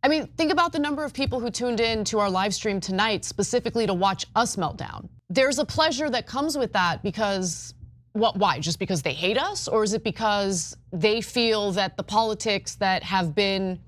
I mean, think about the number of people who tuned in to our live stream tonight specifically to watch us melt down. There's a pleasure that comes with that because, why? Just because they hate us? Or is it because they feel that the politics that have been,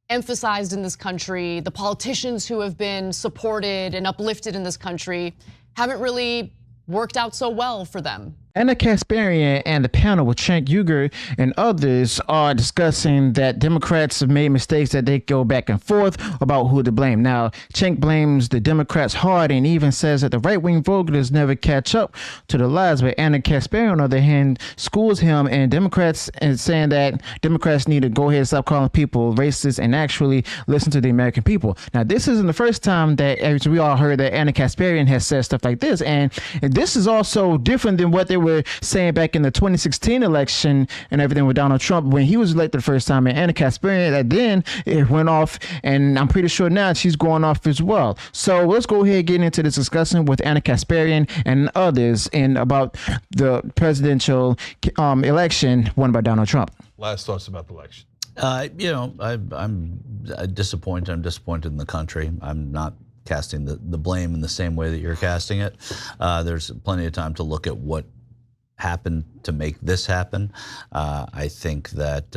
emphasized in this country, the politicians who have been supported and uplifted in this country haven't really worked out so well for them? Ana Kasparian and the panel with Cenk Uygur and others are discussing that Democrats have made mistakes, that they go back and forth about who to blame. Now, Cenk blames the Democrats hard and even says that the right-wing voters never catch up to the lies. But Ana Kasparian, on the other hand, schools him and Democrats and saying that Democrats need to go ahead and stop calling people racist and actually listen to the American people. Now, this isn't the first time that, as we all heard, that Ana Kasparian has said stuff like this. And this is also different than what they were saying back in the 2016 election and everything with Donald Trump when he was elected the first time. And Ana Kasparian, that then it went off, and I'm pretty sure now she's going off as well. So let's go ahead and get into this discussion with Ana Kasparian and others and about the presidential election won by Donald Trump. Last thoughts about the election. I'm disappointed. I'm disappointed in the country. I'm not casting the blame in the same way that you're casting it. There's plenty of time to look at what happened to make this happen. I think that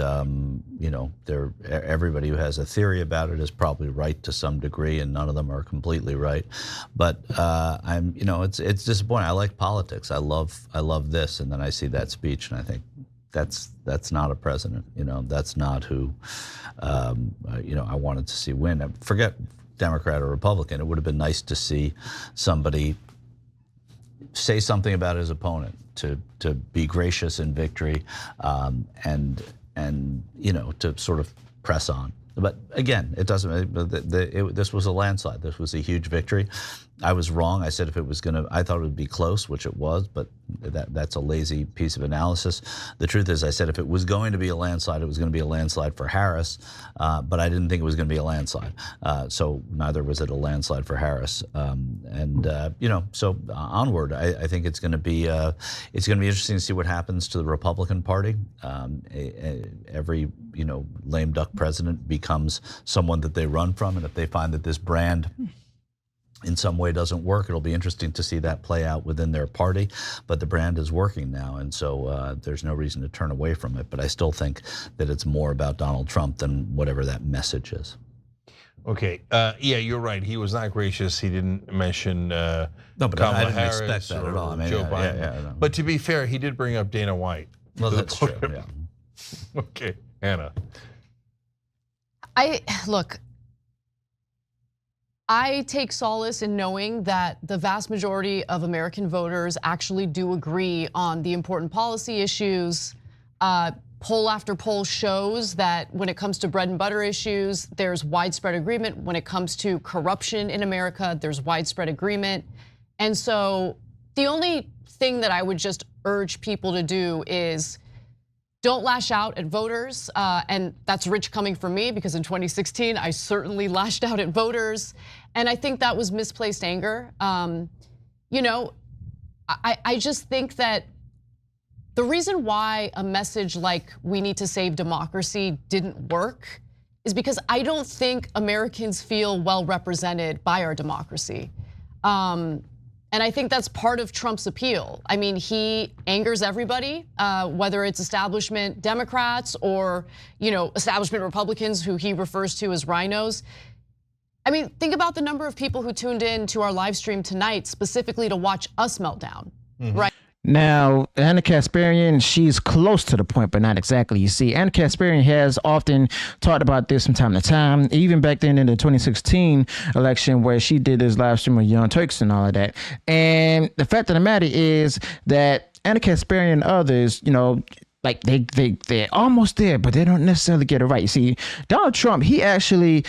everybody who has a theory about it is probably right to some degree, and none of them are completely right. But it's disappointing. I like politics. I love this, and then I see that speech, and I think that's not a president. That's not who I wanted to see win. Forget Democrat or Republican. It would have been nice to see somebody say something about his opponent, to be gracious in victory, and to sort of press on. But again, it doesn't. This was a landslide. This was a huge victory. I was wrong. I said I thought it would be close, which it was, but that's a lazy piece of analysis. The truth is, I said if it was going to be a landslide, it was going to be a landslide for Harris, but I didn't think it was going to be a landslide. So neither was it a landslide for Harris. So onward. I think it's going to be interesting to see what happens to the Republican Party. Every lame duck president becomes someone that they run from, and if they find that this brand in some way doesn't work, it'll be interesting to see that play out within their party. But the brand is working now, and so there's no reason to turn away from it. But I still think that it's more about Donald Trump than whatever that message is. Okay, yeah, you're right. He was not gracious. He didn't mention no, but Kamala I didn't Harris expect that at all. I mean, Joe Biden. No. But to be fair, he did bring up Dana White. Well, that's true. Yeah. Okay, Ana. I take solace in knowing that the vast majority of American voters actually do agree on the important policy issues. Poll after poll shows that when it comes to bread and butter issues, there's widespread agreement. When it comes to corruption in America, there's widespread agreement. And so the only thing that I would just urge people to do is don't lash out at voters, and that's rich coming from me because in 2016, I certainly lashed out at voters. And I think that was misplaced anger. I just think that the reason why a message like we need to save democracy didn't work is because I don't think Americans feel well represented by our democracy. And I think that's part of Trump's appeal. I mean, he angers everybody, whether it's establishment Democrats or establishment Republicans who he refers to as rhinos. I mean, think about the number of people who tuned in to our live stream tonight specifically to watch us melt down, right? Now, Ana Kasparian, she's close to the point, but not exactly. You see, Ana Kasparian has often talked about this from time to time, even back then in the 2016 election where she did this live stream with Young Turks and all of that. And the fact of the matter is that Ana Kasparian and others, like they're almost there, but they don't necessarily get it right. You see, Donald Trump, he actually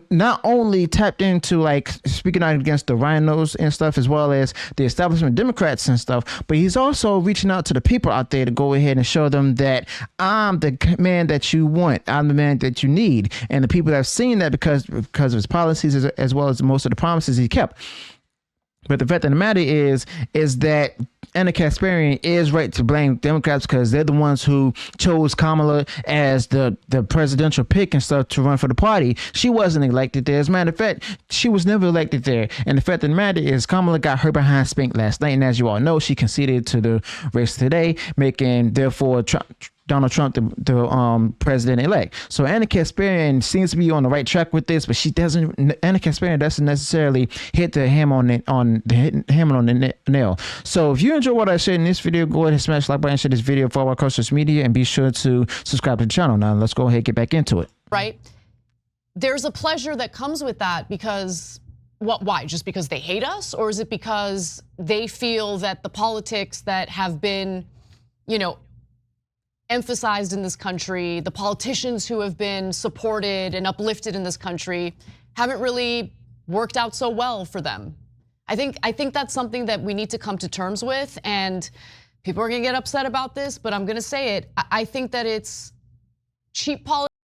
not only tapped into like speaking out against the rhinos and stuff, as well as the establishment Democrats and stuff, but he's also reaching out to the people out there to go ahead and show them that I'm the man that you want, I'm the man that you need, and the people that have seen that because of his policies as well as most of the promises he kept. But the fact of the matter is that Ana Kasparian is right to blame Democrats because they're the ones who chose Kamala as the presidential pick and stuff to run for the party. She wasn't elected there. As a matter of fact, she was never elected there. And the fact of the matter is Kamala got her behind spanked last night. And as you all know, she conceded to the race today, making therefore Donald Trump the president-elect. So Ana Kasparian seems to be on the right track with this, but Ana Kasparian doesn't necessarily hit the hammer on the nail. So if you enjoy what I said in this video, go ahead and smash the like button, share this video, follow across social media, and be sure to subscribe to the channel. Now let's go ahead and get back into it. Right? There's a pleasure that comes with that because, why? Just because they hate us? Or is it because they feel that the politics that have been, emphasized in this country, the politicians who have been supported and uplifted in this country haven't really worked out so well for them? I think that's something that we need to come to terms with, and people are gonna get upset about this, but I'm gonna say it. I think that it's cheap politics.